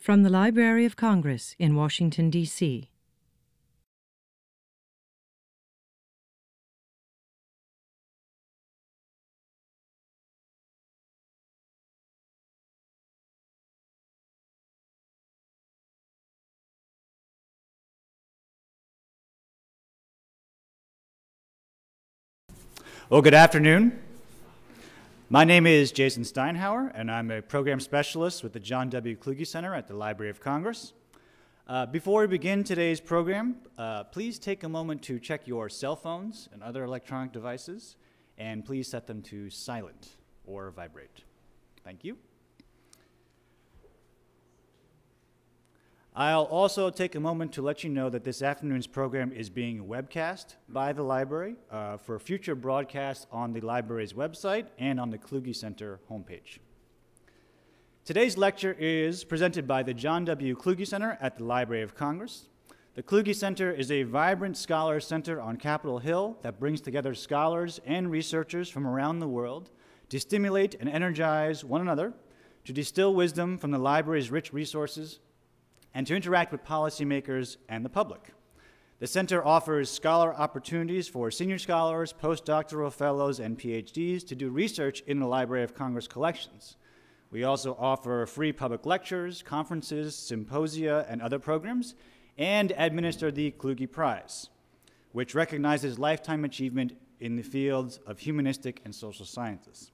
From the Library of Congress in Washington, D.C. Well, good afternoon. My name is Jason Steinhauer, and I'm a program specialist with the John W. Kluge Center at the Library of Congress. Before we begin today's program, please take a moment to check your cell phones and other electronic devices, and please set them to silent or vibrate. Thank you. I'll also take a moment to let you know that this afternoon's program is being webcast by the library for future broadcasts on the library's website and on the Kluge Center homepage. Today's lecture is presented by the John W. Kluge Center at the Library of Congress. The Kluge Center is a vibrant scholar center on Capitol Hill that brings together scholars and researchers from around the world to stimulate and energize one another, to distill wisdom from the library's rich resources, and to interact with policymakers and the public. The center offers scholar opportunities for senior scholars, postdoctoral fellows, and PhDs to do research in the Library of Congress collections. We also offer free public lectures, conferences, symposia, and other programs, and administer the Kluge Prize, which recognizes lifetime achievement in the fields of humanistic and social sciences.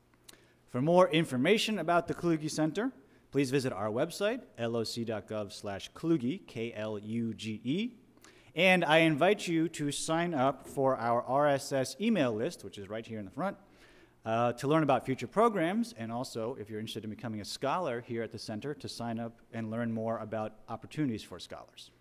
For more information about the Kluge Center, please visit our website, loc.gov/Kluge, K-L-U-G-E, and I invite you to sign up for our RSS email list, which is right here in the front, to learn about future programs, and also, if you're interested in becoming a scholar here at the center, to sign up and learn more about opportunities for scholars.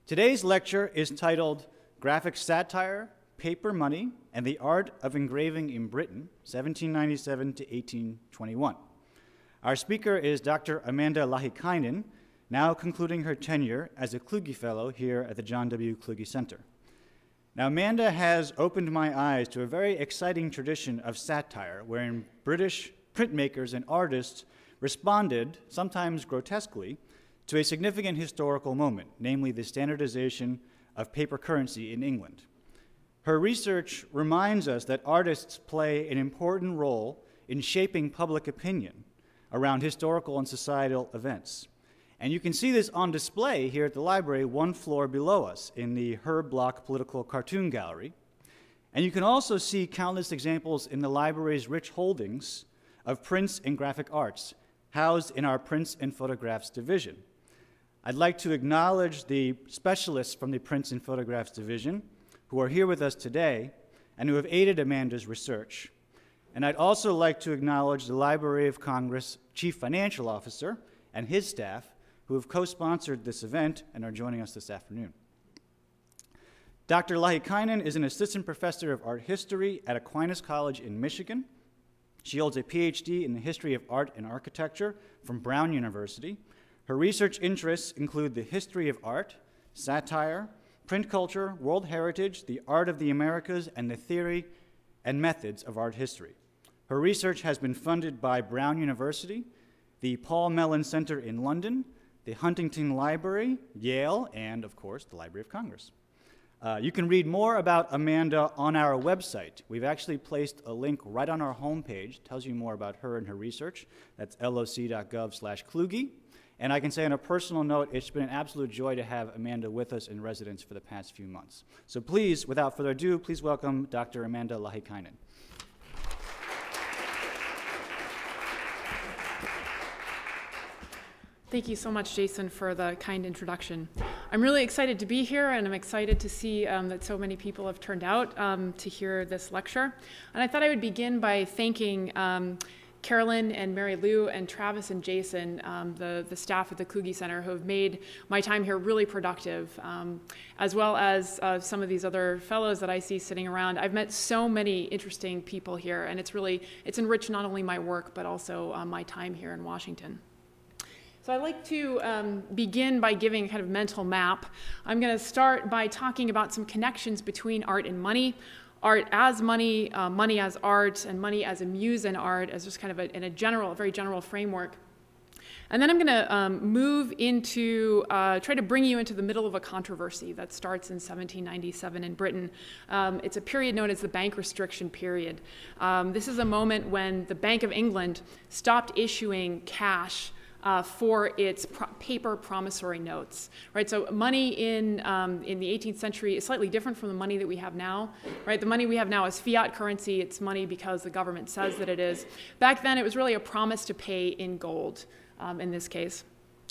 Today's lecture is titled Graphic Satire, Paper Money, and the Art of Engraving in Britain, 1797 to 1821. Our speaker is Dr. Amanda Lahikainen, now concluding her tenure as a Kluge Fellow here at the John W. Kluge Center. Now, Amanda has opened my eyes to a very exciting tradition of satire, wherein British printmakers and artists responded, sometimes grotesquely, to a significant historical moment, namely the standardization of paper currency in England. Her research reminds us that artists play an important role in shaping public opinion around historical and societal events. And you can see this on display here at the library, one floor below us in the Herb Block Political Cartoon Gallery. And you can also see countless examples in the library's rich holdings of prints and graphic arts, housed in our Prints and Photographs division. I'd like to acknowledge the specialists from the Prints and Photographs division who are here with us today and who have aided Amanda's research. And I'd also like to acknowledge the Library of Congress Chief Financial Officer and his staff who have co-sponsored this event and are joining us this afternoon. Dr. Lahikainen is an assistant professor of art history at Aquinas College in Michigan. She holds a PhD in the history of art and architecture from Brown University. Her research interests include the history of art, satire, print culture, world heritage, the art of the Americas, and the theory and methods of art history. Her research has been funded by Brown University, the Paul Mellon Center in London, the Huntington Library, Yale, and of course, the Library of Congress. You can read more about Amanda on our website. We've actually placed a link right on our homepage, tells you more about her and her research. That's loc.gov/Kluge. And I can say on a personal note, it's been an absolute joy to have Amanda with us in residence for the past few months. So please, without further ado, please welcome Dr. Amanda Lahikainen. Thank you so much, Jason, for the kind introduction. I'm really excited to be here, and I'm excited to see that so many people have turned out to hear this lecture. And I thought I would begin by thanking Carolyn and Mary Lou and Travis and Jason, the staff at the Kluge Center, who have made my time here really productive, as well as some of these other fellows that I see sitting around. I've met so many interesting people here, and it's enriched not only my work, but also my time here in Washington. So I'd like to begin by giving a kind of mental map. I'm going to start by talking about some connections between art and money, art as money, money as art, and money as a muse in art, as just kind of a very general framework. And then I'm going to move into, try to bring you into the middle of a controversy that starts in 1797 in Britain. It's a period known as the bank restriction period. This is a moment when the Bank of England stopped issuing cash for its paper promissory notes, right? So money in the 18th century is slightly different from the money that we have now, right? The money we have now is fiat currency. It's money because the government says that it is. Back then, it was really a promise to pay in gold, in this case.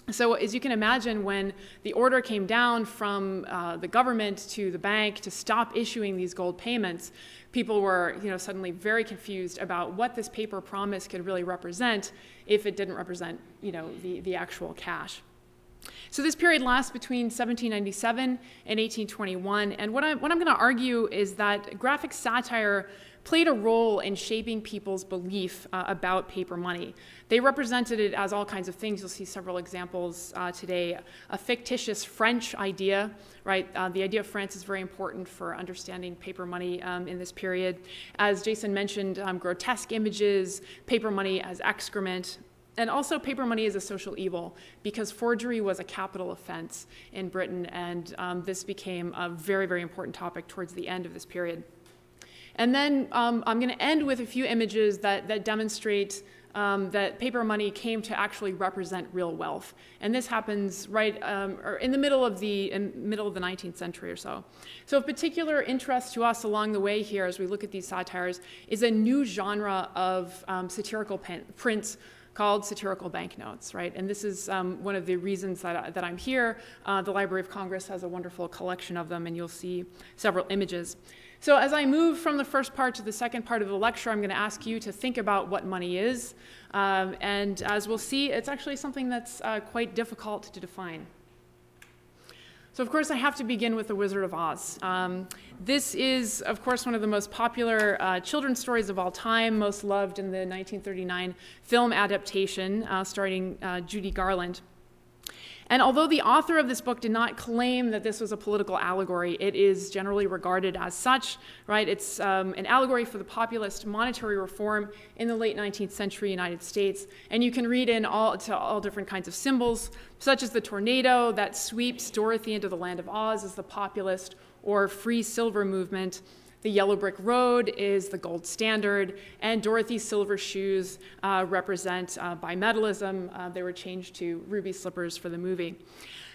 So as you can imagine, when the order came down from the government to the bank to stop issuing these gold payments, people were, suddenly very confused about what this paper promise could really represent if it didn't represent, the actual cash. So this period lasts between 1797 and 1821, and what I'm going to argue is that graphic satire played a role in shaping people's belief about paper money. They represented it as all kinds of things. You'll see several examples today. A fictitious French idea, right? The idea of France is very important for understanding paper money in this period. As Jason mentioned, grotesque images, paper money as excrement, and also paper money is a social evil because forgery was a capital offense in Britain, and this became a very, very important topic towards the end of this period. And then I'm going to end with a few images that demonstrate that paper money came to actually represent real wealth. And this happens right or in the middle of the 19th century or so. So of particular interest to us along the way here as we look at these satires is a new genre of satirical prints called satirical banknotes, right? And this is one of the reasons that I'm here. The Library of Congress has a wonderful collection of them, and you'll see several images. So as I move from the first part to the second part of the lecture, I'm going to ask you to think about what money is. And as we'll see, it's actually something that's quite difficult to define. So of course, I have to begin with The Wizard of Oz. This is, of course, one of the most popular children's stories of all time, most loved in the 1939 film adaptation starring Judy Garland. And although the author of this book did not claim that this was a political allegory, it is generally regarded as such, right? It's an allegory for the populist monetary reform in the late 19th century United States. And you can read in all different kinds of symbols, such as the tornado that sweeps Dorothy into the land of Oz as the populist or free silver movement. The yellow brick road is the gold standard, and Dorothy's silver shoes represent bimetallism. They were changed to ruby slippers for the movie.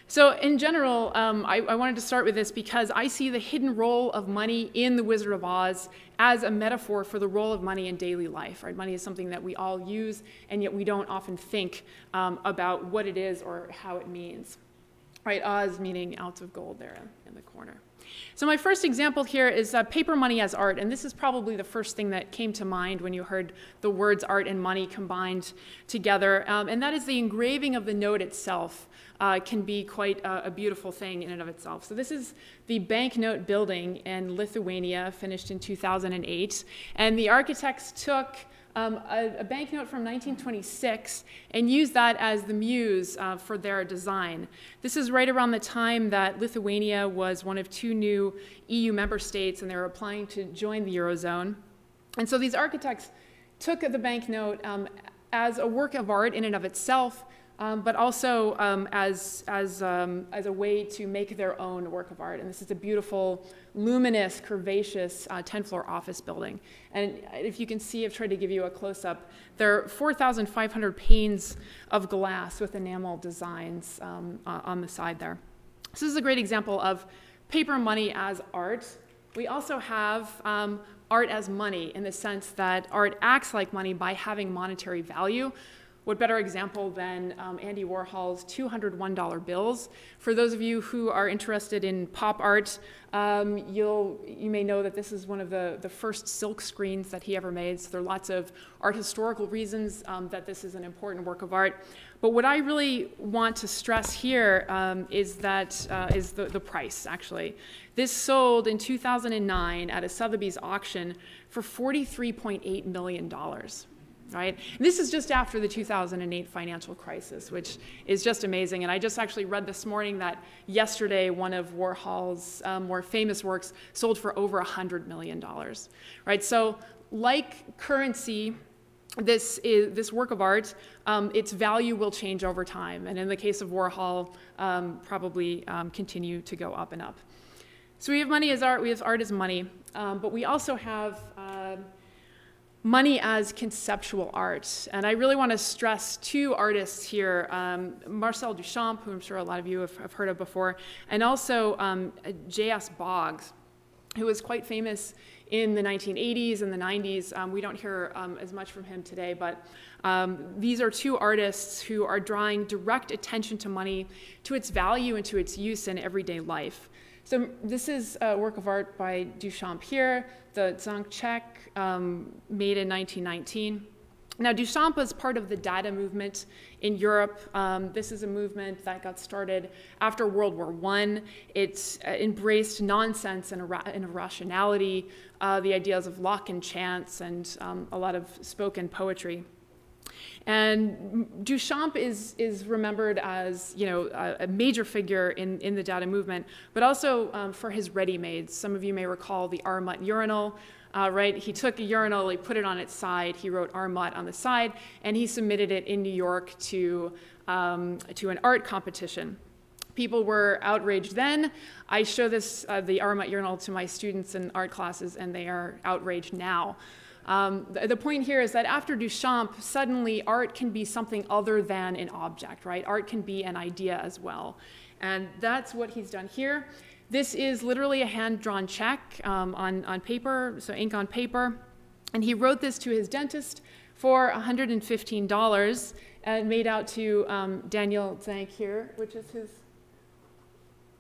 So in general, I wanted to start with this because I see the hidden role of money in The Wizard of Oz as a metaphor for the role of money in daily life. Right? Money is something that we all use, and yet we don't often think about what it is or how it means. Right? Oz meaning ounce of gold there in the corner. So my first example here is paper money as art, and this is probably the first thing that came to mind when you heard the words art and money combined together, and that is the engraving of the note itself can be quite a beautiful thing in and of itself. So this is the banknote building in Lithuania, finished in 2008, and the architects took a banknote from 1926 and used that as the muse for their design. This is right around the time that Lithuania was one of 2 new EU member states, and they were applying to join the Eurozone. And so these architects took the banknote as a work of art in and of itself, but also as a way to make their own work of art. And this is a beautiful, luminous, curvaceous 10-floor office building. And if you can see, I've tried to give you a close-up. There are 4,500 panes of glass with enamel designs on the side there. So this is a great example of paper money as art. We also have art as money in the sense that art acts like money by having monetary value. What better example than Andy Warhol's $201 bills? For those of you who are interested in pop art, you may know that this is one of the first silk screens that he ever made. So there are lots of art historical reasons that this is an important work of art. But what I really want to stress here is the price, actually. This sold in 2009 at a Sotheby's auction for $43.8 million. Right? And this is just after the 2008 financial crisis, which is just amazing. And I just actually read this morning that yesterday one of Warhol's more famous works sold for over $100 million. Right? So like currency, this work of art, its value will change over time. And in the case of Warhol, probably continue to go up and up. So we have money as art, we have art as money, but we also have money as conceptual art. And I really want to stress two artists here, Marcel Duchamp, who I'm sure a lot of you have heard of before, and also J.S. Boggs, who was quite famous in the 1980s and the 90s. We don't hear as much from him today, but these are two artists who are drawing direct attention to money, to its value and to its use in everyday life. So this is a work of art by Duchamp here, the Zangchek, made in 1919. Now, Duchamp was part of the Dada movement in Europe. This is a movement that got started after World War I. It embraced nonsense and irrationality, the ideas of luck and chance, and a lot of spoken poetry. And Duchamp is remembered as, you know, a major figure in the Dada movement, but also for his ready-mades. Some of you may recall the Armut urinal. Right? He took a urinal, he put it on its side, he wrote Armut on the side, and he submitted it in New York to an art competition. People were outraged then. I show this, the Armut urinal, to my students in art classes, and they are outraged now. The point here is that after Duchamp, suddenly art can be something other than an object, right? Art can be an idea as well. And that's what he's done here. This is literally a hand-drawn check on paper, so ink on paper. And he wrote this to his dentist for $115 and made out to Daniel Zank here, which is his,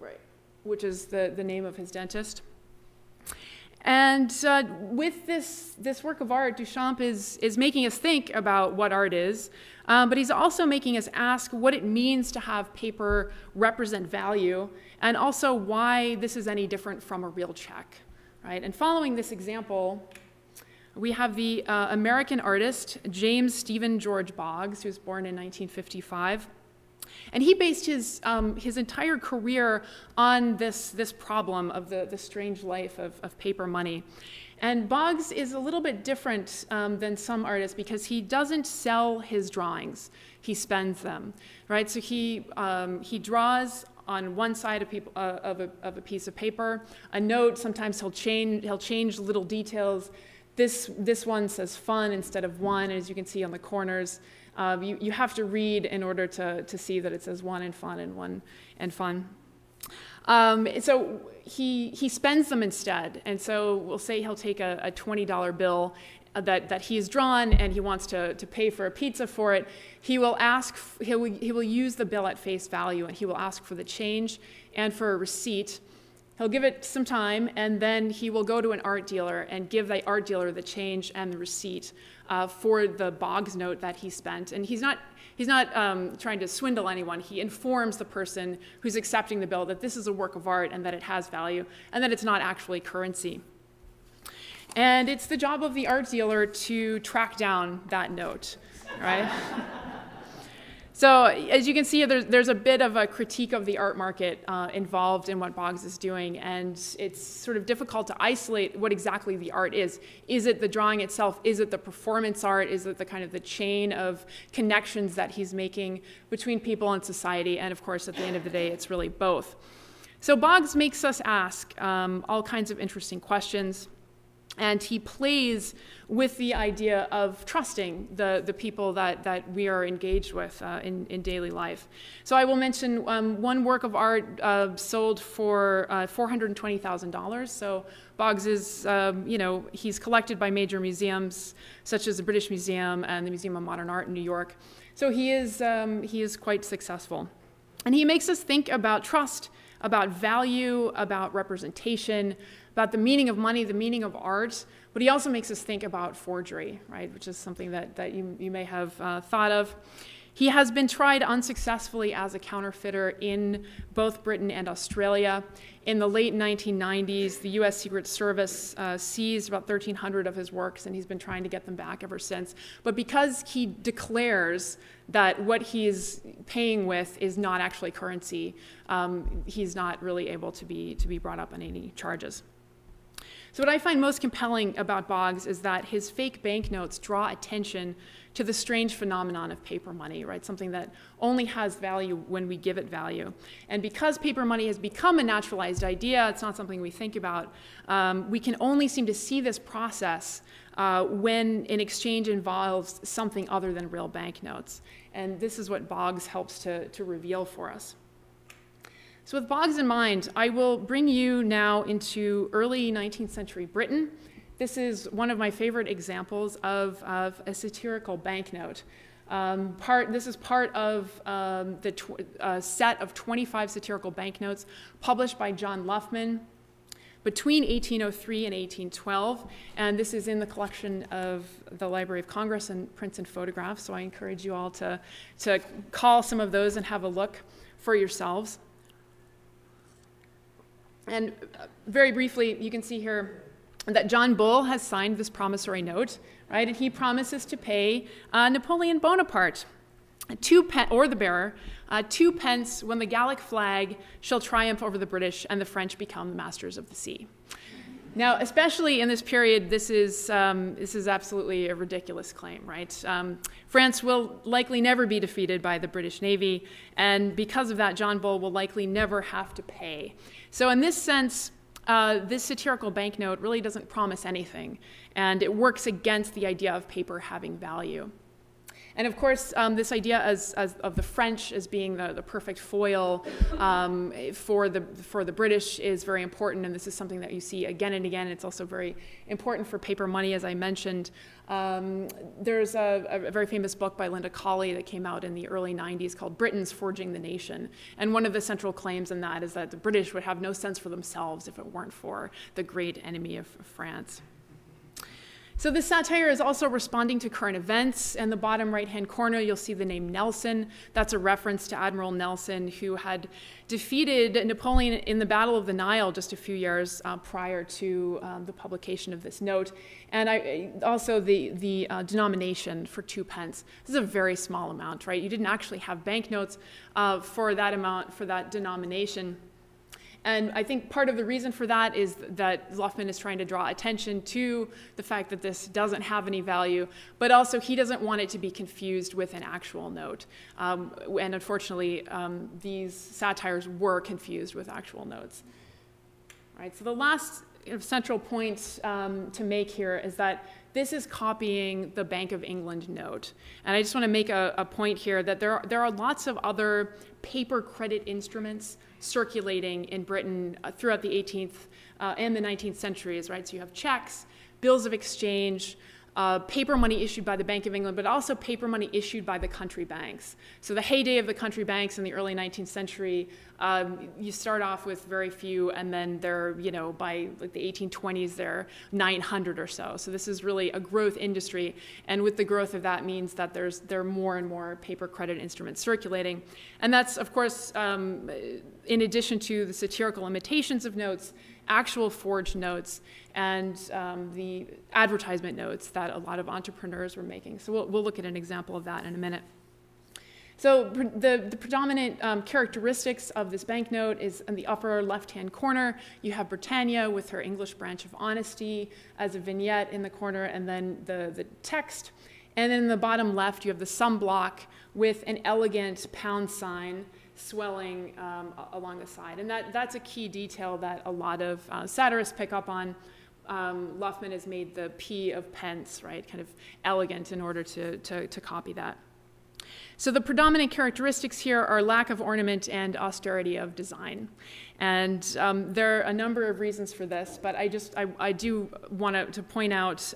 right, which is the name of his dentist. And with this work of art, Duchamp is making us think about what art is, but he's also making us ask what it means to have paper represent value, and also why this is any different from a real check, right? And following this example, we have the American artist James Stephen George Boggs, who was born in 1955. And he based his entire career on this problem of the strange life of paper money. And Boggs is a little bit different than some artists because he doesn't sell his drawings. He spends them, right? So he draws on one side of a piece of paper, a note. Sometimes he'll change little details. This one says fun instead of one, as you can see on the corners. You have to read in order to see that it says one and fun and one and fun. So he spends them instead. And so we'll say he'll take a $20 bill that he's drawn and he wants to pay for a pizza for it. He will use the bill at face value and he will ask for the change and for a receipt. He'll give it some time, and then he will go to an art dealer and give the art dealer the change and the receipt for the Boggs note that he spent. And he's not trying to swindle anyone. He informs the person who's accepting the bill that this is a work of art and that it has value and that it's not actually currency. And it's the job of the art dealer to track down that note, right? So as you can see, there's a bit of a critique of the art market involved in what Boggs is doing, and it's sort of difficult to isolate what exactly the art is. Is it the drawing itself? Is it the performance art? Is it the kind of the chain of connections that he's making between people and society? And of course, at the end of the day, it's really both. So Boggs makes us ask all kinds of interesting questions. And he plays with the idea of trusting the people that we are engaged with in daily life. So I will mention one work of art sold for $420,000. So Boggs is, he's collected by major museums such as the British Museum and the Museum of Modern Art in New York. So he is quite successful. And he makes us think about trust, about value, about representation, about the meaning of money, the meaning of art, but he also makes us think about forgery, right, which is something that you may have thought of. He has been tried unsuccessfully as a counterfeiter in both Britain and Australia. In the late 1990s, the US Secret Service seized about 1,300 of his works, and he's been trying to get them back ever since. But because he declares that what he's paying with is not actually currency, he's not really able to be brought up on any charges. So what I find most compelling about Boggs is that his fake banknotes draw attention to the strange phenomenon of paper money, right? Something that only has value when we give it value. And because paper money has become a naturalized idea, it's not something we think about, we can only seem to see this process when an exchange involves something other than real banknotes. And this is what Boggs helps to reveal for us. So with Boggs in mind, I will bring you now into early 19th century Britain. This is one of my favorite examples of a satirical banknote. This is part of the set of 25 satirical banknotes published by John Luffman between 1803 and 1812, and this is in the collection of the Library of Congress and Prints and Photographs, so I encourage you all to call some of those and have a look for yourselves. And very briefly, you can see here that John Bull has signed this promissory note, right? And he promises to pay Napoleon Bonaparte, or the bearer, 2 pence when the Gallic flag shall triumph over the British and the French become the masters of the sea. Now, especially in this period, this is absolutely a ridiculous claim, right? France will likely never be defeated by the British Navy, and because of that, John Bull will likely never have to pay. So in this sense, this satirical banknote really doesn't promise anything, and it works against the idea of paper having value. And of course, this idea of the French as being the perfect foil for the British is very important, and this is something that you see again and again. It's also very important for paper money, as I mentioned. There's a very famous book by Linda Colley that came out in the early 90s called Britain's Forging the Nation. And one of the central claims in that is that the British would have no sense for themselves if it weren't for the great enemy of France. So this satire is also responding to current events. In the bottom right-hand corner, you'll see the name Nelson. That's a reference to Admiral Nelson, who had defeated Napoleon in the Battle of the Nile just a few years prior to the publication of this note. And also the denomination for 2 pence. This is a very small amount, right? You didn't actually have banknotes for that amount, for that denomination. And I think part of the reason for that is that Luffman is trying to draw attention to the fact that this doesn't have any value, but also he doesn't want it to be confused with an actual note. And unfortunately, these satires were confused with actual notes. All right, so the last central point to make here is that this is copying the Bank of England note. And I just want to make a point here that there are lots of other paper credit instruments circulating in Britain throughout the 18th and the 19th centuries, right? So you have checks, bills of exchange, paper money issued by the Bank of England, but also paper money issued by the country banks. So the heyday of the country banks in the early 19th century, you start off with very few, and then they're, by like the 1820s, they're 900 or so. So this is really a growth industry, and with the growth of that means that there are more and more paper credit instruments circulating. And that's, of course, in addition to the satirical imitations of notes, actual forged notes, and the advertisement notes that a lot of entrepreneurs were making. So we'll look at an example of that in a minute. So the predominant characteristics of this banknote is in the upper left-hand corner. You have Britannia with her English branch of honesty as a vignette in the corner, and then the text. And then in the bottom left, you have the sum block with an elegant pound sign swelling along the side. And that's a key detail that a lot of satirists pick up on. Luffman has made the P of pence, right, kind of elegant in order to copy that. So the predominant characteristics here are lack of ornament and austerity of design. And there are a number of reasons for this, but I do want to point out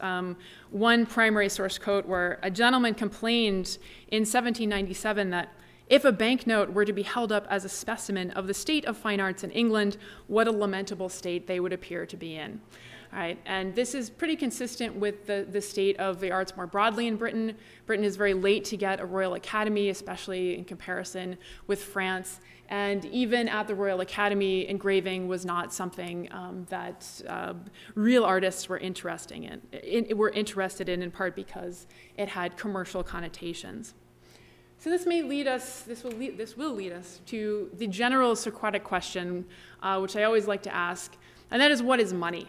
one primary source quote where a gentleman complained in 1797 that if a banknote were to be held up as a specimen of the state of fine arts in England, what a lamentable state they would appear to be in. All right, and this is pretty consistent with the state of the arts more broadly in Britain. Britain is very late to get a Royal Academy, especially in comparison with France. And even at the Royal Academy, engraving was not something that real artists were interested in part because it had commercial connotations. So this will lead us to the general Socratic question, which I always like to ask, and that is, what is money?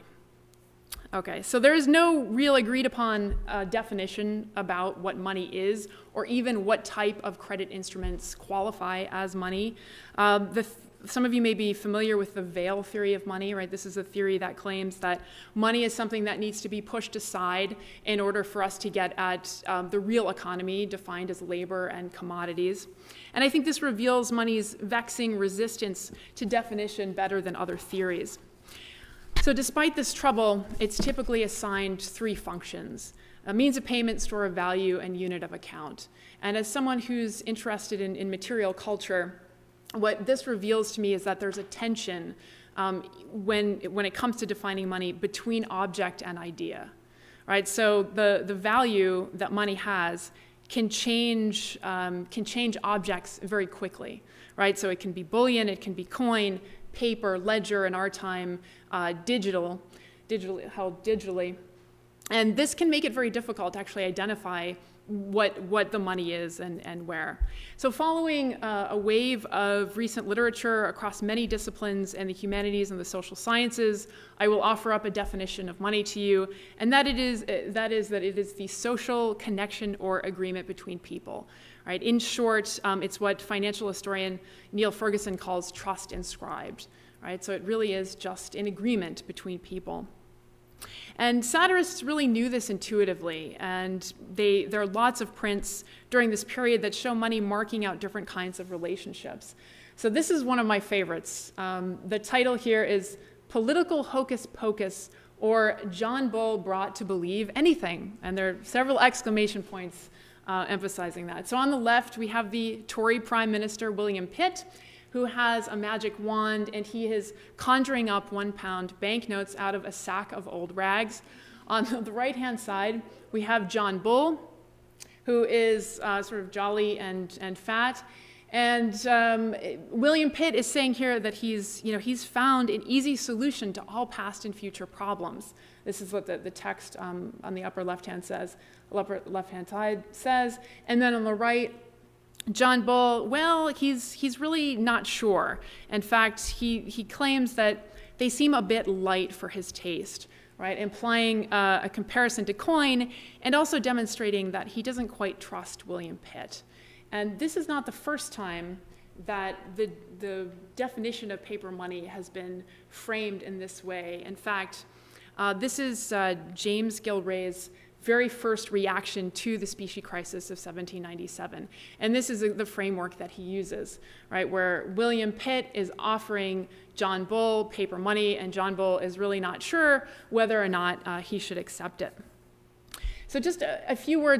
Okay, so there is no real agreed upon definition about what money is, or even what type of credit instruments qualify as money. Some of you may be familiar with the veil theory of money, right? This is a theory that claims that money is something that needs to be pushed aside in order for us to get at the real economy, defined as labor and commodities. And I think this reveals money's vexing resistance to definition better than other theories. So despite this trouble, it's typically assigned three functions: a means of payment, store of value, and unit of account. And as someone who's interested in material culture, what this reveals to me is that there's a tension when it comes to defining money between object and idea, right? So the value that money has can change objects very quickly, right? So it can be bullion, it can be coin, paper, ledger, in our time, held digitally. And this can make it very difficult to actually identify what the money is and where. So following a wave of recent literature across many disciplines in the humanities and the social sciences, I will offer up a definition of money to you, and that it is the social connection or agreement between people. Right? In short, it's what financial historian Neil Ferguson calls trust inscribed. Right? So it really is just an agreement between people. And satirists really knew this intuitively, and there are lots of prints during this period that show money marking out different kinds of relationships. So this is one of my favorites. The title here is Political Hocus Pocus, or John Bull Brought to Believe Anything. And there are several exclamation points emphasizing that. So on the left, we have the Tory Prime Minister, William Pitt, who has a magic wand, and he is conjuring up £1 banknotes out of a sack of old rags. On the right-hand side, we have John Bull, who is sort of jolly and fat. And William Pitt is saying here that he's found an easy solution to all past and future problems. This is what the text on the upper left-hand side says. And then on the right, John Bull, well, he's really not sure. In fact, he claims that they seem a bit light for his taste, right? Implying a comparison to coin, and also demonstrating that he doesn't quite trust William Pitt. And this is not the first time that the definition of paper money has been framed in this way. In fact, this is James Gilray's very first reaction to the Specie Crisis of 1797. And this is the framework that he uses, right, where William Pitt is offering John Bull paper money, and John Bull is really not sure whether or not he should accept it. So just a few more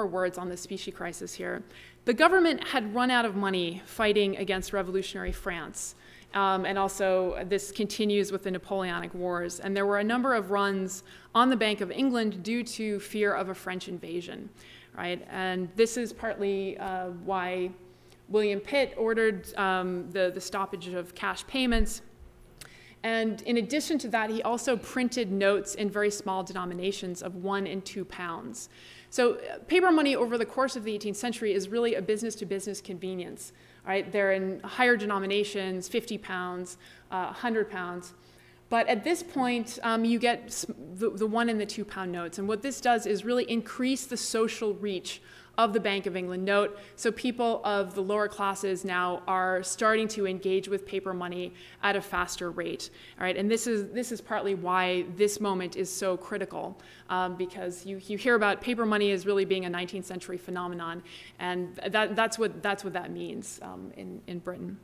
words on the Specie Crisis here. The government had run out of money fighting against revolutionary France. And also, this continues with the Napoleonic Wars. And there were a number of runs on the Bank of England due to fear of a French invasion, right? And this is partly why William Pitt ordered the stoppage of cash payments. And in addition to that, he also printed notes in very small denominations of £1 and £2. So paper money over the course of the 18th century is really a business-to-business convenience. Right? They're in higher denominations, £50, £100. But at this point, you get the £1 and the £2 notes. And what this does is really increase the social reach of the Bank of England note. So people of the lower classes now are starting to engage with paper money at a faster rate. All right? And this is partly why this moment is so critical, because you hear about paper money as really being a 19th century phenomenon, and that's what that means in Britain.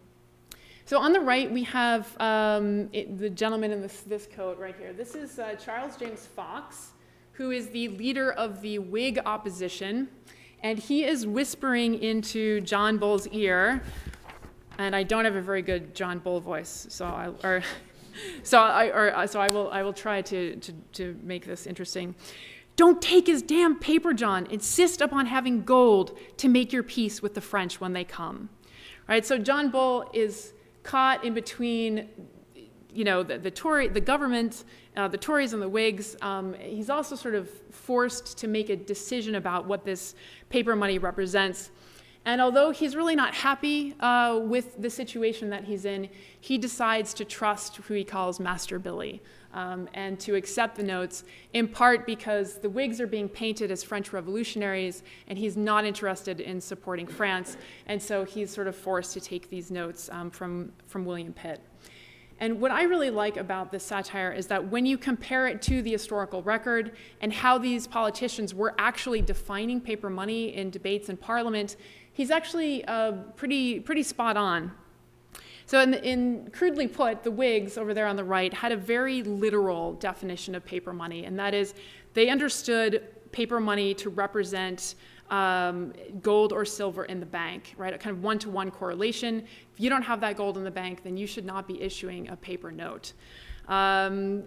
So on the right, we have the gentleman in this coat right here. This is Charles James Fox, who is the leader of the Whig opposition. And he is whispering into John Bull's ear, and I don't have a very good John Bull voice, so I will try to make this interesting. Don't take his damn paper, John. Insist upon having gold to make your peace with the French when they come. Right? So John Bull is caught in between, the government, the Tories and the Whigs. He's also sort of forced to make a decision about what this paper money represents. And although he's really not happy with the situation that he's in, he decides to trust who he calls Master Billy and to accept the notes, in part because the Whigs are being painted as French revolutionaries, and he's not interested in supporting France. And so he's sort of forced to take these notes from William Pitt. And what I really like about this satire is that when you compare it to the historical record and how these politicians were actually defining paper money in debates in Parliament, he's actually pretty spot on. So in crudely put, the Whigs over there on the right had a very literal definition of paper money, and that is they understood paper money to represent gold or silver in the bank, right? A kind of one-to-one correlation. If you don't have that gold in the bank, then you should not be issuing a paper note.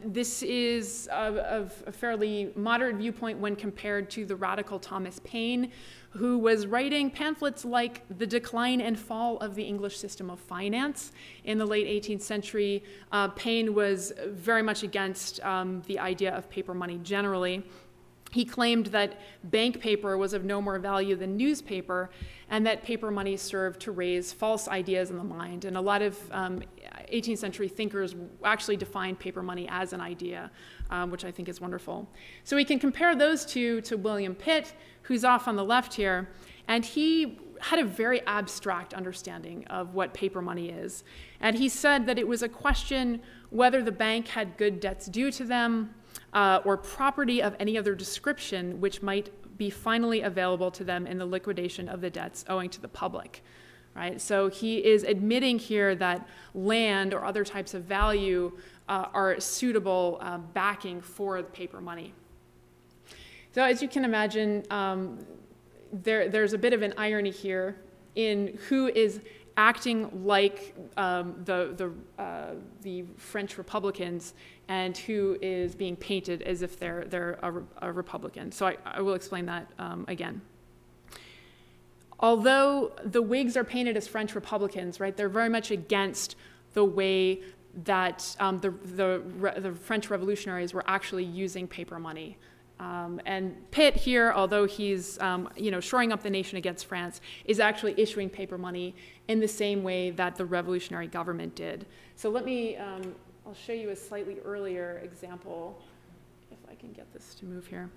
This is a fairly moderate viewpoint when compared to the radical Thomas Paine, who was writing pamphlets like The Decline and Fall of the English System of Finance in the late 18th century. Paine was very much against the idea of paper money generally. He claimed that bank paper was of no more value than newspaper, and that paper money served to raise false ideas in the mind. And a lot of 18th century thinkers actually defined paper money as an idea, which I think is wonderful. So we can compare those two to William Pitt, who's off on the left here, and he had a very abstract understanding of what paper money is. And he said that it was a question whether the bank had good debts due to them, or property of any other description which might be finally available to them in the liquidation of the debts owing to the public, right? So he is admitting here that land or other types of value are suitable backing for paper money. So as you can imagine, there's a bit of an irony here in who is acting like the French Republicans and who is being painted as if they're a Republican. So I will explain that again. Although the Whigs are painted as French Republicans, right, they're very much against the way that the French revolutionaries were actually using paper money. And Pitt here, although he's shoring up the nation against France, is actually issuing paper money in the same way that the revolutionary government did. So let me, I'll show you a slightly earlier example, if I can get this to move here.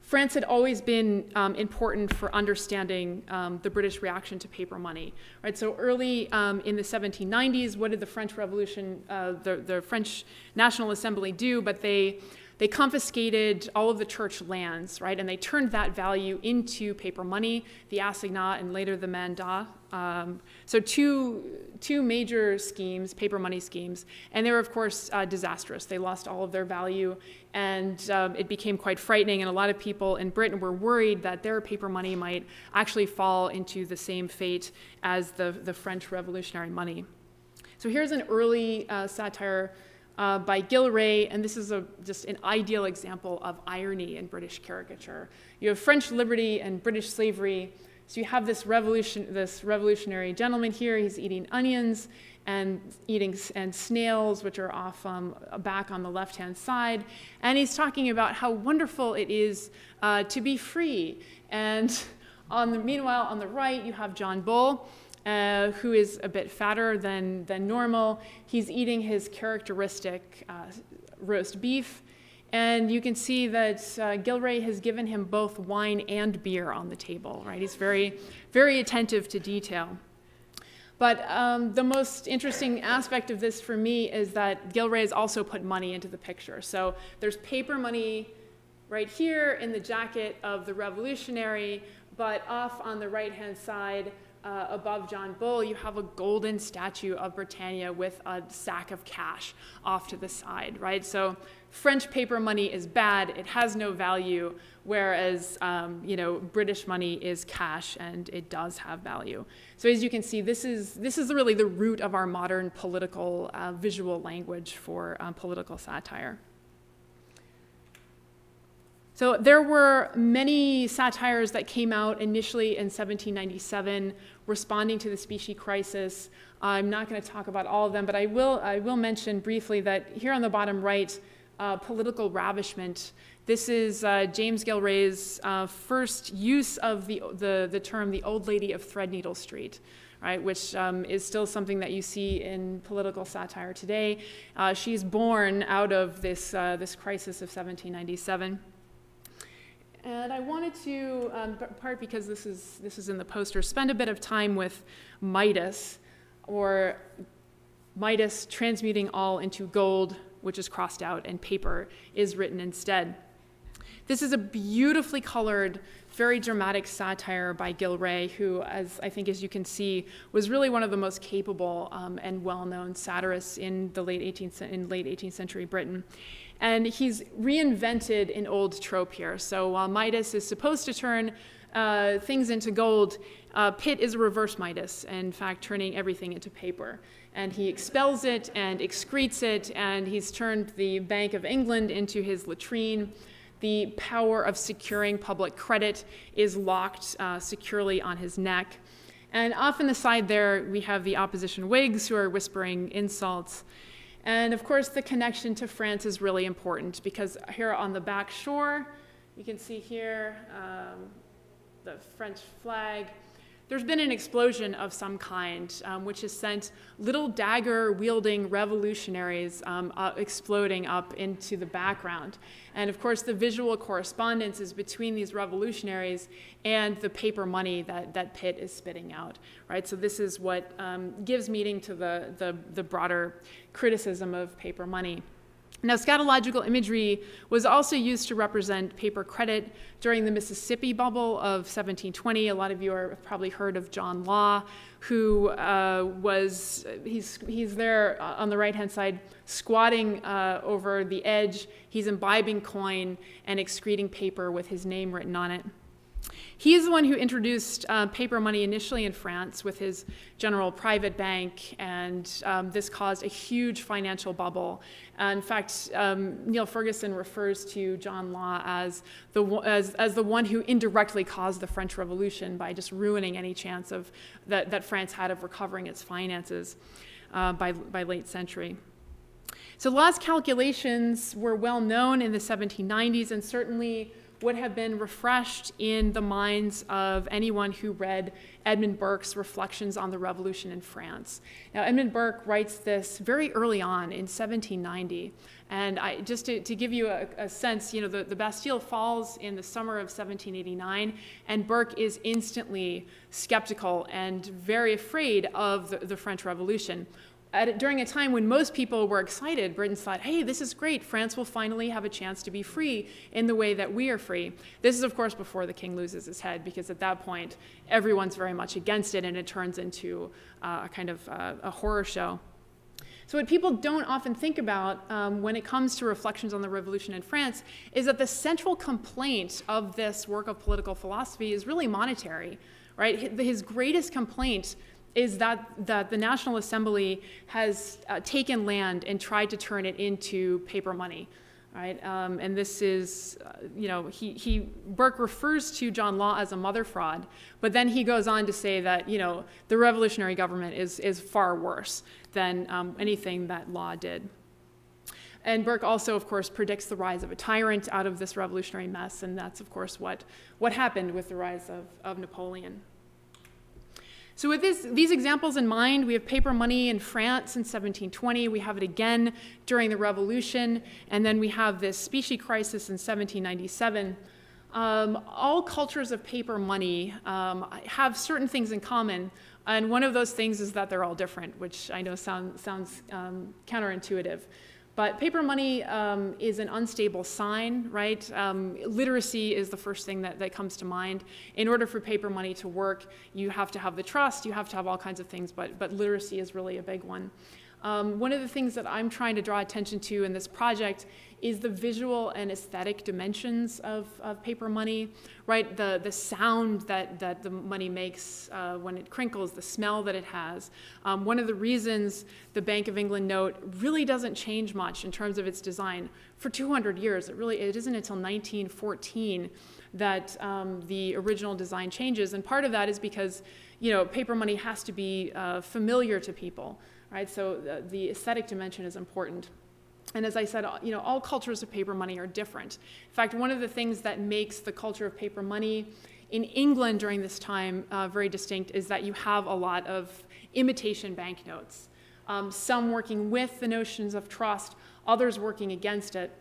France had always been important for understanding the British reaction to paper money, right? So early in the 1790s, what did the French Revolution, the French National Assembly do? But they confiscated all of the church lands, right? And they turned that value into paper money, the assignat and later the mandat. So two major schemes, paper money schemes, and they were, of course, disastrous. They lost all of their value, and it became quite frightening, and a lot of people in Britain were worried that their paper money might actually fall into the same fate as the French revolutionary money. So here's an early satire by Gilray, and this is just an ideal example of irony in British caricature. You have French liberty and British slavery. So you have this revolutionary gentleman here. He's eating onions and snails, which are off back on the left-hand side. And he's talking about how wonderful it is to be free. And meanwhile, on the right, you have John Bull, who is a bit fatter than normal. He's eating his characteristic roast beef. And you can see that Gilray has given him both wine and beer on the table, right? He's very, very attentive to detail. But the most interesting aspect of this for me is that Gilray has also put money into the picture. So there's paper money right here in the jacket of the revolutionary, but off on the right-hand side, above John Bull, you have a golden statue of Britannia with a sack of cash off to the side, right? So French paper money is bad, it has no value, whereas British money is cash and it does have value. So as you can see, this is really the root of our modern political visual language for political satire. So there were many satires that came out initially in 1797 responding to the Specie Crisis. I'm not going to talk about all of them, but I will mention briefly that here on the bottom right, political ravishment. This is James Gilray's first use of the term the old lady of Threadneedle Street, right, which is still something that you see in political satire today. She's born out of this crisis of 1797. And I wanted to, part because this is in the poster, spend a bit of time with Midas, or Midas transmuting all into gold, which is crossed out, and paper is written instead. This is a beautifully colored, very dramatic satire by Gilray, who, as you can see, was really one of the most capable and well-known satirists in the late 18th century Britain. And he's reinvented an old trope here. So while Midas is supposed to turn things into gold, Pitt is a reverse Midas, in fact, turning everything into paper. And he expels it and excretes it, and he's turned the Bank of England into his latrine. The power of securing public credit is locked securely on his neck. And off in the side there, we have the opposition Whigs who are whispering insults. And of course, the connection to France is really important, because here on the back shore, you can see here the French flag. There's been an explosion of some kind, which has sent little dagger-wielding revolutionaries exploding up into the background. And of course, the visual correspondence is between these revolutionaries and the paper money that Pitt is spitting out, right? So this is what gives meaning to the broader criticism of paper money. Now, scatological imagery was also used to represent paper credit during the Mississippi bubble of 1720. A lot of you have probably heard of John Law, who he's there on the right-hand side, squatting over the edge. He's imbibing coin and excreting paper with his name written on it. He is the one who introduced paper money initially in France with his general private bank, and this caused a huge financial bubble. In fact, Neil Ferguson refers to John Law as the one who indirectly caused the French Revolution by just ruining any chance of that France had of recovering its finances by late century. So Law's calculations were well known in the 1790s, and certainly would have been refreshed in the minds of anyone who read Edmund Burke's Reflections on the Revolution in France. Now, Edmund Burke writes this very early on in 1790. And just to give you a sense, the Bastille falls in the summer of 1789, and Burke is instantly skeptical and very afraid of the French Revolution. During a time when most people were excited, Britons thought, hey, this is great. France will finally have a chance to be free in the way that we are free. This is, of course, before the king loses his head, because at that point, everyone's very much against it, and it turns into a kind of a horror show. So what people don't often think about when it comes to reflections on the revolution in France is that the central complaint of this work of political philosophy is really monetary, right? His greatest complaint is that the National Assembly has taken land and tried to turn it into paper money, right? And this is, Burke refers to John Law as a mother fraud, but then he goes on to say that, the revolutionary government is far worse than anything that Law did. And Burke also, of course, predicts the rise of a tyrant out of this revolutionary mess, and that's, of course, what happened with the rise of Napoleon. So with these examples in mind, we have paper money in France in 1720. We have it again during the Revolution. And then we have this Specie Crisis in 1797. All cultures of paper money have certain things in common. And one of those things is that they're all different, which I know sounds counterintuitive. But paper money is an unstable sign, right? Literacy is the first thing that comes to mind. In order for paper money to work, you have to have the trust, you have to have all kinds of things, but literacy is really a big one. One of the things that I'm trying to draw attention to in this project is the visual and aesthetic dimensions of paper money, right? The sound that the money makes when it crinkles, the smell that it has. One of the reasons the Bank of England note really doesn't change much in terms of its design for 200 years. It isn't until 1914 that the original design changes, and part of that is because paper money has to be familiar to people, right? So the aesthetic dimension is important. And as I said, you know, all cultures of paper money are different. In fact, one of the things that makes the culture of paper money in England during this time very distinct is that you have a lot of imitation banknotes. Some working with the notions of trust, others working against it.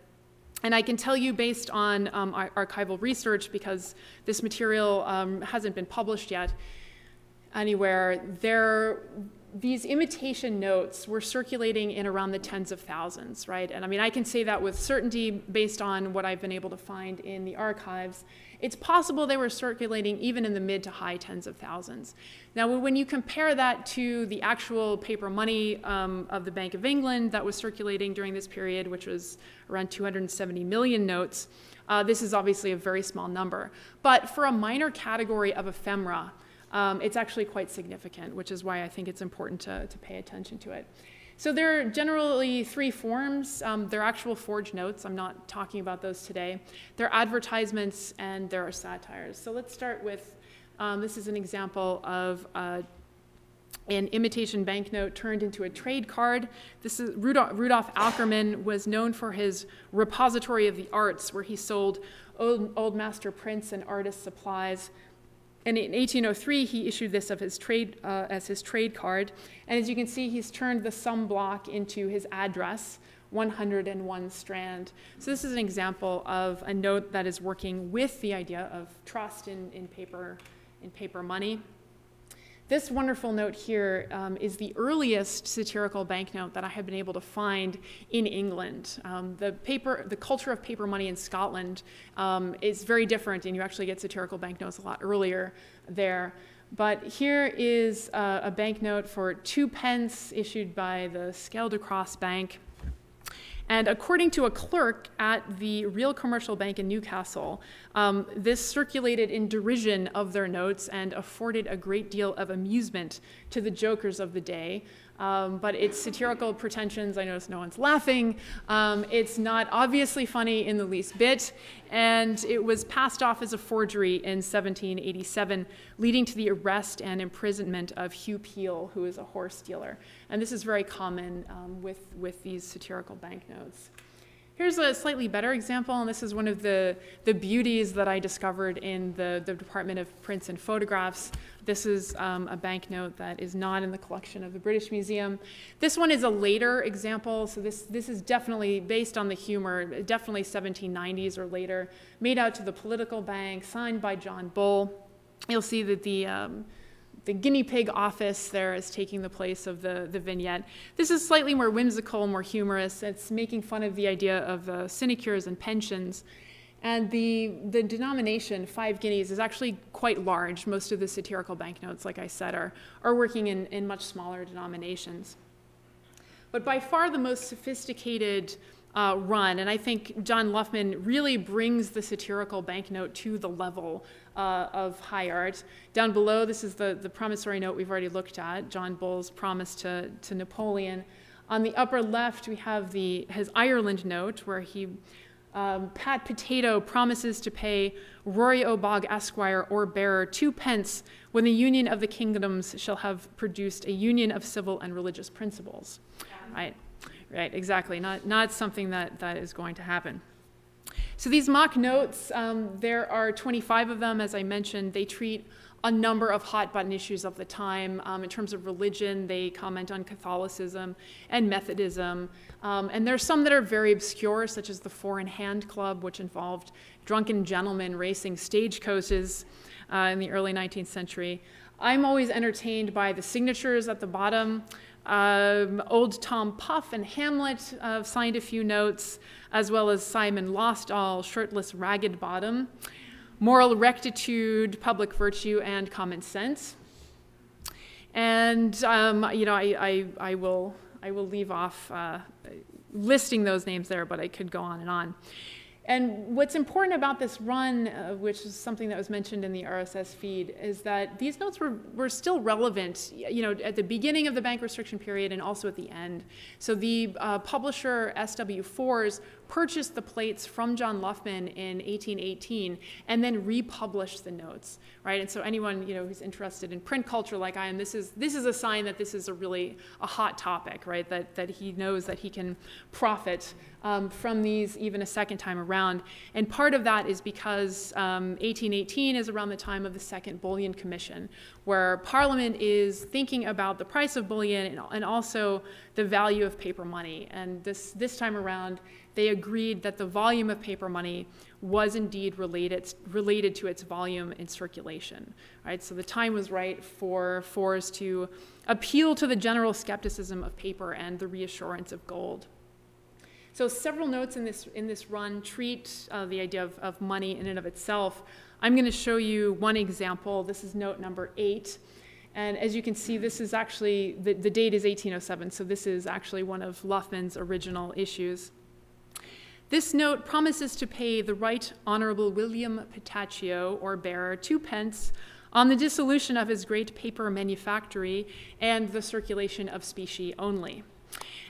And I can tell you based on archival research, because this material hasn't been published yet anywhere, these imitation notes were circulating in around the tens of thousands, right? And I mean, I can say that with certainty based on what I've been able to find in the archives. It's possible they were circulating even in the mid to high tens of thousands. Now, when you compare that to the actual paper money of the Bank of England that was circulating during this period, which was around 270 million notes, this is obviously a very small number. But for a minor category of ephemera, it's actually quite significant, which is why I think it's important to pay attention to it. So there are generally three forms. They're actual forged notes. I'm not talking about those today. There are advertisements and there are satires. So let's start with, this is an example of an imitation banknote turned into a trade card. This is Rudolf Alkerman was known for his repository of the arts, where he sold old master prints and artist supplies. And in 1803, he issued this as his trade card. And as you can see, he's turned the sum block into his address, 101 Strand. So this is an example of a note that is working with the idea of trust in paper money. This wonderful note here is the earliest satirical banknote that I have been able to find in England. The culture of paper money in Scotland is very different, and you actually get satirical banknotes a lot earlier there. But here is a banknote for 2 pence issued by the Skeldacross Bank. And according to a clerk at the Real Commercial Bank in Newcastle, this circulated in derision of their notes and afforded a great deal of amusement to the jokers of the day. But its satirical pretensions, I notice no one's laughing. It's not obviously funny in the least bit. And it was passed off as a forgery in 1787, leading to the arrest and imprisonment of Hugh Peel, who is a horse dealer. And this is very common with these satirical banknotes. Here's a slightly better example, and this is one of the beauties that I discovered in the Department of Prints and Photographs. This is a banknote that is not in the collection of the British Museum. This one is a later example, so this is definitely based on the humor, definitely 1790s or later, made out to the political bank, signed by John Bull. You'll see that the guinea pig office there is taking the place of the vignette. This is slightly more whimsical, more humorous. It's making fun of the idea of sinecures and pensions. And the denomination, 5 guineas, is actually quite large. Most of the satirical banknotes, like I said, are working in much smaller denominations. But by far the most sophisticated run, and I think John Luffman really brings the satirical banknote to the level of high art. Down below, this is the promissory note we've already looked at, John Bull's promise to Napoleon. On the upper left, we have his Ireland note, where Pat Potato promises to pay Rory O'Bog Esquire or bearer 2 pence when the union of the kingdoms shall have produced a union of civil and religious principles. Right, exactly. Not something that is going to happen. So these mock notes, there are 25 of them, as I mentioned. They treat a number of hot-button issues of the time. In terms of religion, they comment on Catholicism and Methodism. And there's some that are very obscure, such as the Four in Hand Club, which involved drunken gentlemen racing stagecoaches in the early 19th century. I'm always entertained by the signatures at the bottom. Old Tom Puff and Hamlet signed a few notes, as well as Simon Lostall, Shirtless Ragged Bottom, Moral Rectitude, Public Virtue, and Common Sense. And I will leave off listing those names there, but I could go on and on. And what's important about this run, which is something that was mentioned in the RSS feed, is that these notes were still relevant, at the beginning of the bank restriction period and also at the end. So the publisher SW Fors purchased the plates from John Luffman in 1818 and then republished the notes, right? And so anyone who's interested in print culture like I am, this is a sign that this is a hot topic, right? That he knows that he can profit from these even a second time around. And part of that is because 1818 is around the time of the Second Bullion Commission, where Parliament is thinking about the price of bullion and also the value of paper money. And this time around, they agreed that the volume of paper money was indeed related to its volume in circulation, right? So the time was right for Fors to appeal to the general skepticism of paper and the reassurance of gold. So several notes in this run treat the idea of money in and of itself. I'm going to show you one example. This is note number 8. And as you can see, this is actually, the date is 1807, so this is actually one of Luffman's original issues. This note promises to pay the Right Honorable William Petachio, or bearer, 2 pence on the dissolution of his great paper manufactory and the circulation of specie only.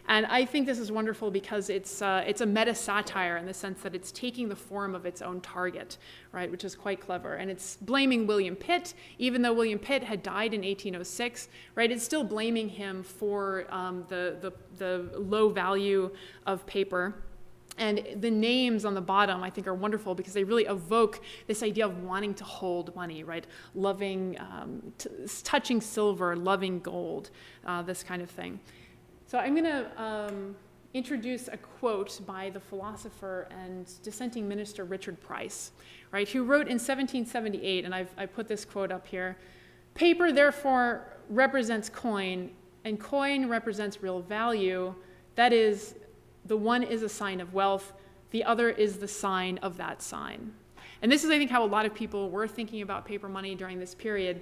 And I think this is wonderful because it's a meta-satire in the sense that it's taking the form of its own target, right, which is quite clever. And it's blaming William Pitt, even though William Pitt had died in 1806, right, it's still blaming him for the low value of paper. And the names on the bottom, I think, are wonderful because they really evoke this idea of wanting to hold money, right? Loving, touching silver, loving gold, this kind of thing. So I'm going to introduce a quote by the philosopher and dissenting minister Richard Price, right, who wrote in 1778, and I put this quote up here, "Paper, therefore, represents coin, and coin represents real value. That is, the one is a sign of wealth, the other is the sign of that sign." And this is, I think, how a lot of people were thinking about paper money during this period.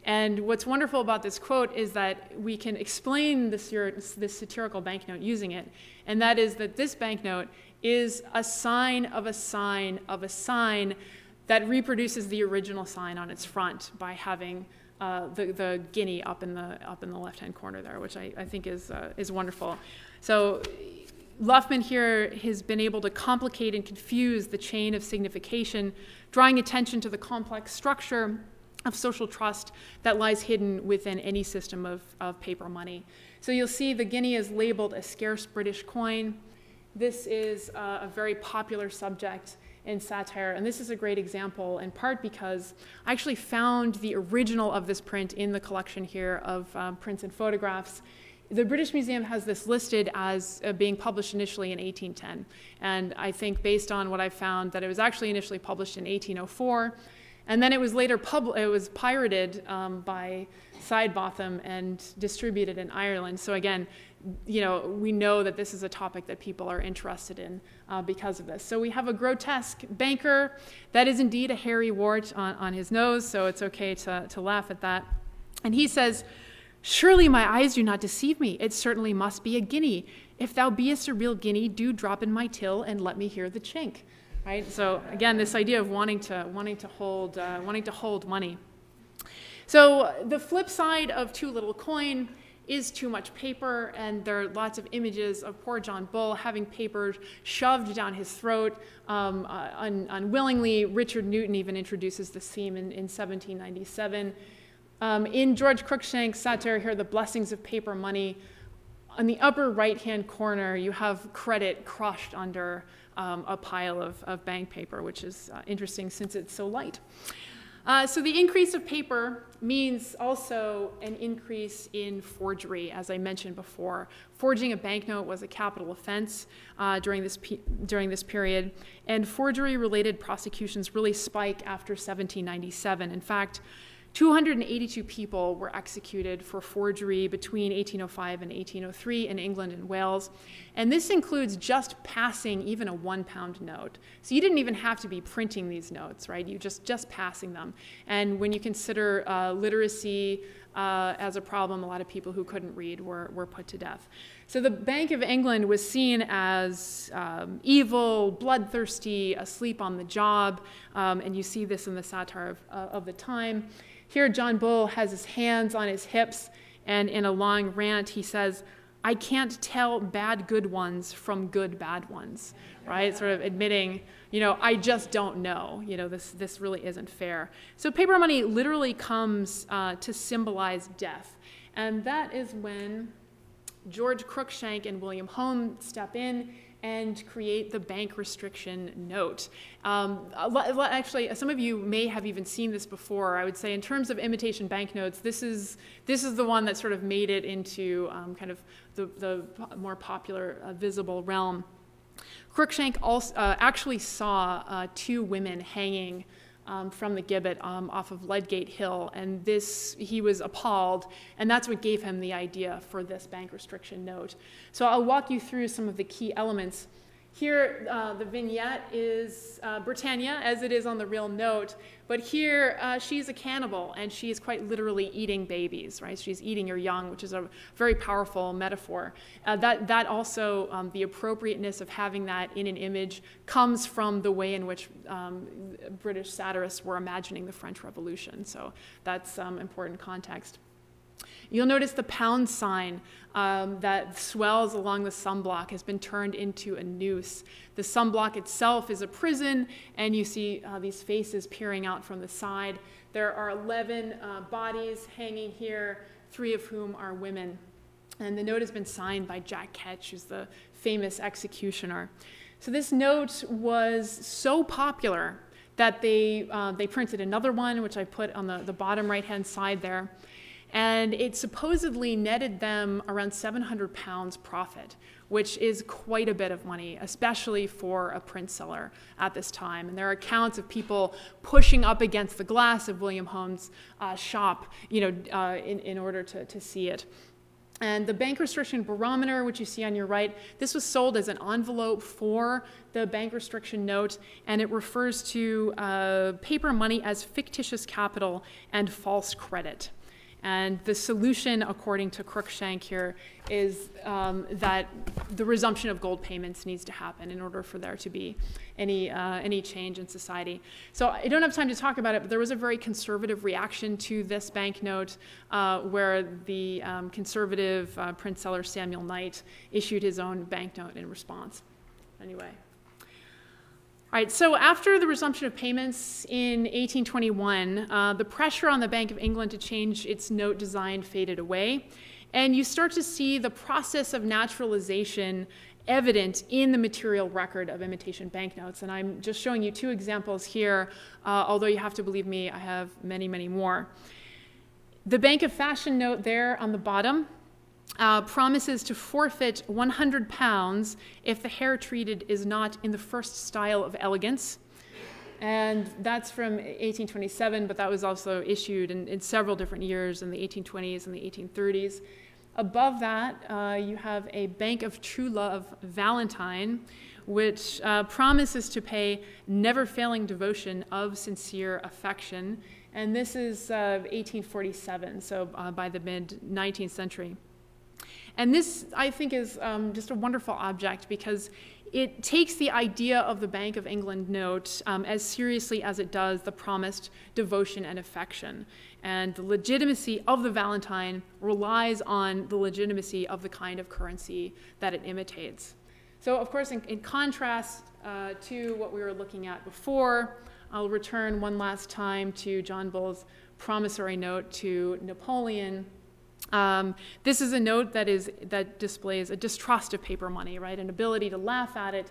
And what's wonderful about this quote is that we can explain this satirical banknote using it. And that is that this banknote is a sign of a sign of a sign that reproduces the original sign on its front by having the guinea up in the left-hand corner there, which I think is wonderful. So Luffman here has been able to complicate and confuse the chain of signification, drawing attention to the complex structure of social trust that lies hidden within any system of paper money. So you'll see the guinea is labeled a scarce British coin. This is a very popular subject in satire, and this is a great example in part because I actually found the original of this print in the collection here of prints and photographs. The British Museum has this listed as being published initially in 1810, and I think based on what I found that it was actually initially published in 1804, and then it was later pirated by Sidebotham and distributed in Ireland. So again, we know that this is a topic that people are interested in because of this. So we have a grotesque banker. That is indeed a hairy wart on his nose, so it's okay to laugh at that. And he says, "Surely my eyes do not deceive me. It certainly must be a guinea. If thou beest a real guinea, do drop in my till and let me hear the chink." Right? So again, this idea of wanting to hold money. So the flip side of too little coin is too much paper, and there are lots of images of poor John Bull having paper shoved down his throat unwillingly. Richard Newton even introduces this theme in 1797. In George Cruikshank's Satire, here are the blessings of paper money. On the upper right-hand corner, you have credit crushed under a pile of bank paper, which is interesting since it's so light. So the increase of paper means also an increase in forgery, as I mentioned before. Forging a banknote was a capital offense during this period, and forgery-related prosecutions really spike after 1797. In fact, 282 people were executed for forgery between 1805 and 1803 in England and Wales. And this includes just passing even a £1 note. So you didn't even have to be printing these notes, right? You just passing them. And when you consider literacy as a problem. A lot of people who couldn't read were put to death. So the Bank of England was seen as evil, bloodthirsty, asleep on the job, and you see this in the satire of the time. Here, John Bull has his hands on his hips, and in a long rant, he says, "I can't tell bad good ones from good bad ones," right? Sort of admitting, I just don't know. This really isn't fair. So paper money literally comes to symbolize death. And that is when George Cruikshank and William Holmes step in and create the bank restriction note. Actually, some of you may have even seen this before. I would say in terms of imitation banknotes, this is the one that sort of made it into kind of the more popular visible realm. Cruikshank also actually saw two women hanging from the gibbet off of Ludgate Hill, and he was appalled, and that's what gave him the idea for this bank restriction note. So I'll walk you through some of the key elements. Here, the vignette is Britannia, as it is on the real note, but here she's a cannibal, and she's quite literally eating babies, right? She's eating your young, which is a very powerful metaphor. That also, the appropriateness of having that in an image comes from the way in which British satirists were imagining the French Revolution, so that's important context. You'll notice the pound sign that swells along the sunblock has been turned into a noose. The sunblock itself is a prison, and you see these faces peering out from the side. There are 11 bodies hanging here, 3 of whom are women. And the note has been signed by Jack Ketch, who's the famous executioner. So this note was so popular that they printed another one, which I put on the bottom right-hand side there. And it supposedly netted them around £700 profit, which is quite a bit of money, especially for a print seller at this time. And there are accounts of people pushing up against the glass of William Holmes' shop, in order to see it. And the bank restriction barometer, which you see on your right, this was sold as an envelope for the bank restriction note, and it refers to paper money as fictitious capital and false credit. And the solution, according to Cruikshank here, is that the resumption of gold payments needs to happen in order for there to be any change in society. So I don't have time to talk about it, but there was a very conservative reaction to this banknote where the conservative print seller Samuel Knight issued his own banknote in response. Anyway. All right, so after the resumption of payments in 1821, the pressure on the Bank of England to change its note design faded away, and you start to see the process of naturalization evident in the material record of imitation banknotes. And I'm just showing you 2 examples here, although you have to believe me, I have many, many more. The Bank of Fashion note there on the bottom promises to forfeit £100 if the hair treated is not in the first style of elegance. And that's from 1827, but that was also issued in several different years in the 1820s and the 1830s. Above that, you have a Bank of True Love Valentine, which promises to pay never-failing devotion of sincere affection. And this is 1847, so by the mid-19th century. And this, I think, is just a wonderful object because it takes the idea of the Bank of England note as seriously as it does the promised devotion and affection. And the legitimacy of the Valentine relies on the legitimacy of the kind of currency that it imitates. So, of course, in contrast to what we were looking at before, I'll return one last time to John Bull's promissory note to Napoleon. This is a note that displays a distrust of paper money, right? An ability to laugh at it,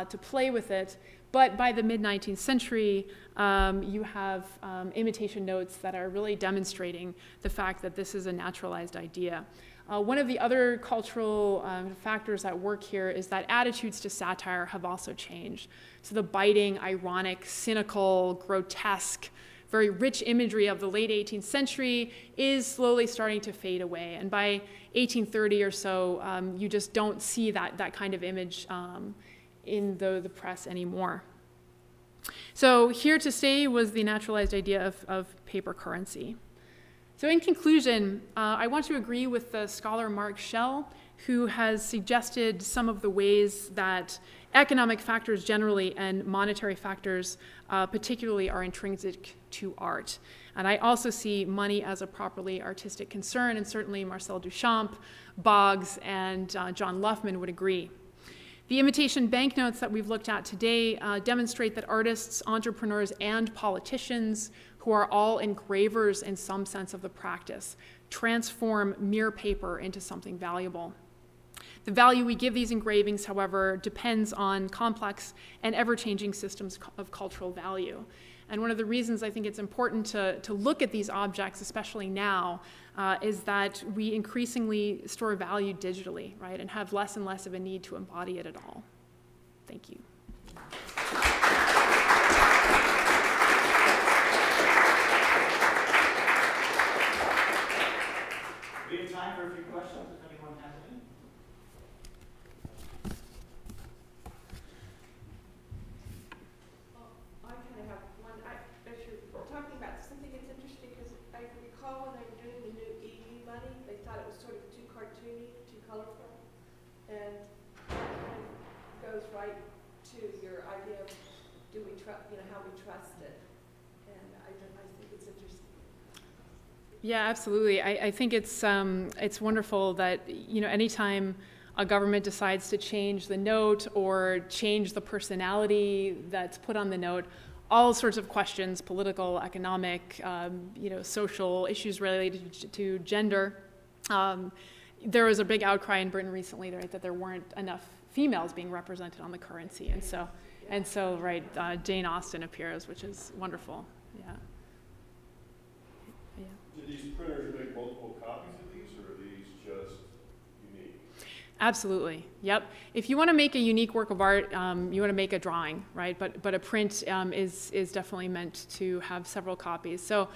to play with it. But by the mid-19th century, you have imitation notes that are really demonstrating the fact that this is a naturalized idea. One of the other cultural factors at work here is that attitudes to satire have also changed. So the biting, ironic, cynical, grotesque, very rich imagery of the late 18th century is slowly starting to fade away. And by 1830 or so, you just don't see that kind of image in the press anymore. So here to stay was the naturalized idea of paper currency. So in conclusion, I want to agree with the scholar Mark Schell, who has suggested some of the ways that economic factors generally and monetary factors particularly are intrinsic to art. And I also see money as a properly artistic concern, and certainly Marcel Duchamp, Boggs, and John Luffman would agree. The imitation banknotes that we've looked at today demonstrate that artists, entrepreneurs, and politicians, who are all engravers in some sense of the practice, transform mere paper into something valuable. The value we give these engravings, however, depends on complex and ever-changing systems of cultural value. And one of the reasons I think it's important to look at these objects, especially now, is that we increasingly store value digitally, right, and have less and less of a need to embody it at all. Thank you. We have time for a few questions, if anyone has any. I kind of have one. As you're talking about something that's interesting, because I recall when they were doing the new EU money, they thought it was sort of too cartoony, too colorful, and it kind of goes right to your idea of do we trust, how we trust it, and I think it's interesting. Yeah, absolutely. I think it's wonderful that, anytime a government decides to change the note or change the personality that's put on the note, all sorts of questions, political, economic, social issues related to gender. There was a big outcry in Britain recently, right, that there weren't enough females being represented on the currency, and so right, Jane Austen appears, which is wonderful. Yeah. Do these printers make multiple copies of these, or are these just unique? Absolutely. Yep. If you want to make a unique work of art, you want to make a drawing, right? But a print is definitely meant to have several copies. So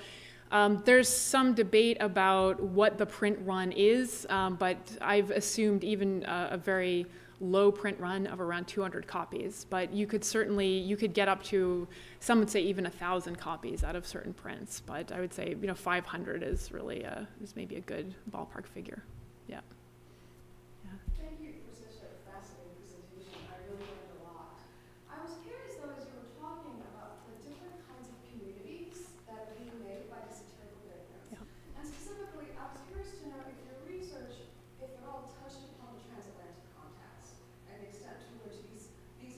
there's some debate about what the print run is, but I've assumed even a very low print run of around 200 copies. But you could get up to, some would say even 1,000 copies out of certain prints. But I would say 500 is really is maybe a good ballpark figure. Yeah. Thank you for such a fascinating presentation. I really learned a lot. I was curious, though, as you were talking about the different kinds of communities that are being made by the satirical banknotes. Yeah. And specifically, I was curious to know if your research, if at all, touched upon the transatlantic context and the extent to which these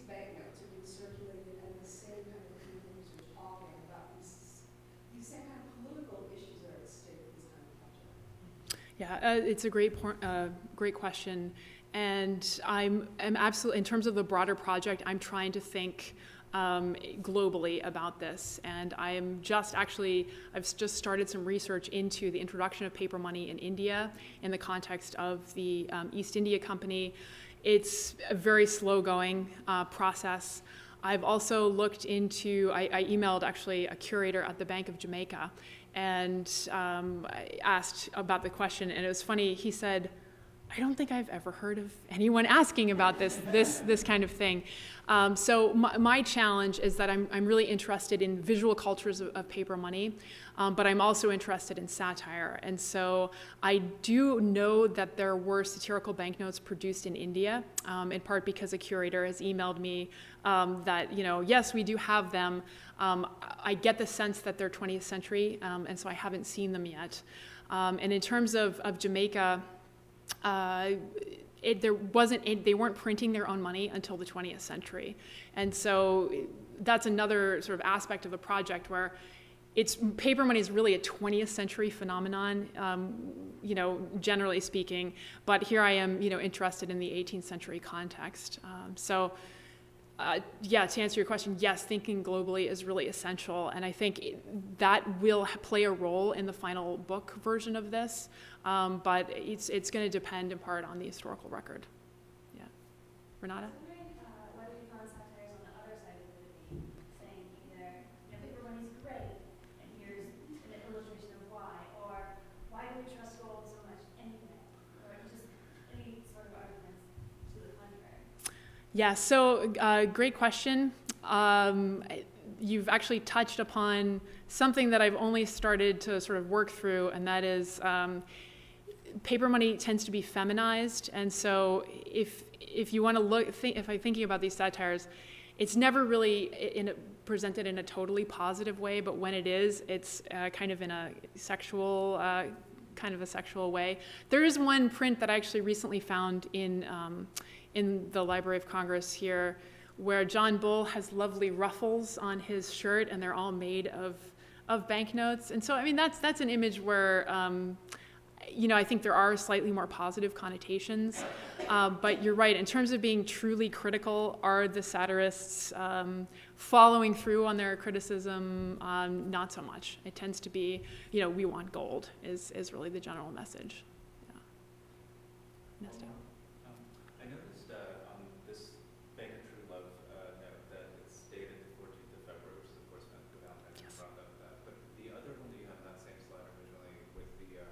banknotes are being circulated and the same kind of communities are talking about these same kind of political issues that are at stake with these kind of projects. Yeah, it's a great question, and I'm absolutely, in terms of the broader project, I'm trying to think globally about this, and I've just started some research into the introduction of paper money in India in the context of the East India Company. It's a very slow-going process. I've also looked into, I emailed actually a curator at the Bank of Jamaica and asked about the question, and it was funny, he said, I don't think I've ever heard of anyone asking about this kind of thing. So my challenge is that I'm really interested in visual cultures of paper money, but I'm also interested in satire. And so I do know that there were satirical banknotes produced in India, in part because a curator has emailed me that, yes, we do have them. I get the sense that they're 20th century, and so I haven't seen them yet. And in terms of Jamaica, they weren't printing their own money until the 20th century. And so that's another sort of aspect of the project where paper money is really a 20th century phenomenon, generally speaking, but here I am, interested in the 18th century context. Yeah, to answer your question, yes, thinking globally is really essential, and I think that will play a role in the final book version of this, but it's going to depend in part on the historical record. Yeah. Renata? Whether you found satires on the other side of the debate, saying either, paper money's great, and here's an illustration of why, or why do we trust gold so much anyway, or just any sort of arguments to the contrary. Yeah, so great question. you've actually touched upon something that I've only started to sort of work through, and that is paper money tends to be feminized. And so if you want to look, if I'm thinking about these satires, it's never really presented in a totally positive way, but when it is, it's kind of in a sexual, way. There is one print that I actually recently found in the Library of Congress here, where John Bull has lovely ruffles on his shirt, and they're all made of banknotes. And so, I mean, that's an image where, I think there are slightly more positive connotations. But you're right, in terms of being truly critical, are the satirists following through on their criticism? Not so much. It tends to be, we want gold is really the general message. Yeah. Next up. I noticed on this Bank of True Love note that it's dated the 14th of February, which is of course meant for Valentine's. Yes. Brought up that. But the other one that you have on that same slide originally with the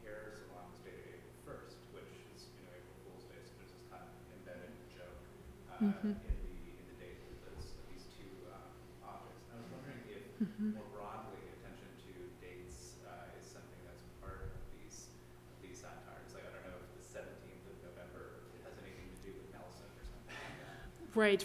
hair salon was dated April 1st, which is April Fool's Day, so there's this kind of embedded joke in the date of these two objects. I was wondering if more broadly attention to dates is something that's part of these satires. Like, I don't know if the 17th of November has anything to do with Nelson or something like that. Right.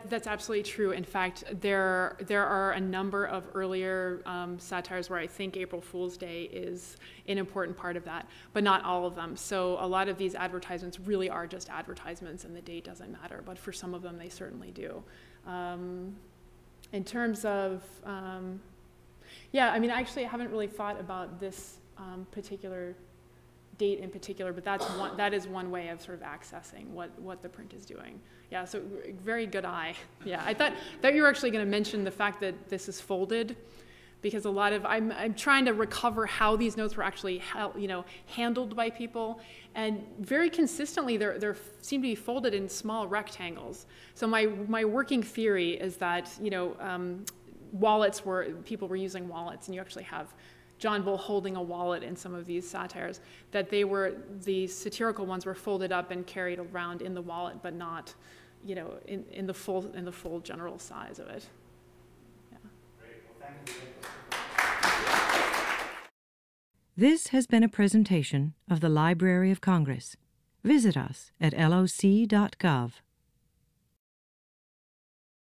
That's absolutely true. In fact, there are a number of earlier satires where I think April Fool's Day is an important part of that, but not all of them. So a lot of these advertisements really are just advertisements, and the date doesn't matter. But for some of them, they certainly do. In terms of, actually, I haven't really thought about this particular date in particular, but that is one way of sort of accessing what the print is doing. Yeah, so very good eye. Yeah, I thought you were actually going to mention the fact that this is folded, because I'm trying to recover how these notes were actually handled by people, and very consistently they seem to be folded in small rectangles. So my working theory is that people were using wallets, and you actually have John Bull holding a wallet in some of these satires, that the satirical ones were folded up and carried around in the wallet, but not, in the full general size of it. Yeah. Great. Well, thank you. This has been a presentation of the Library of Congress. Visit us at loc.gov.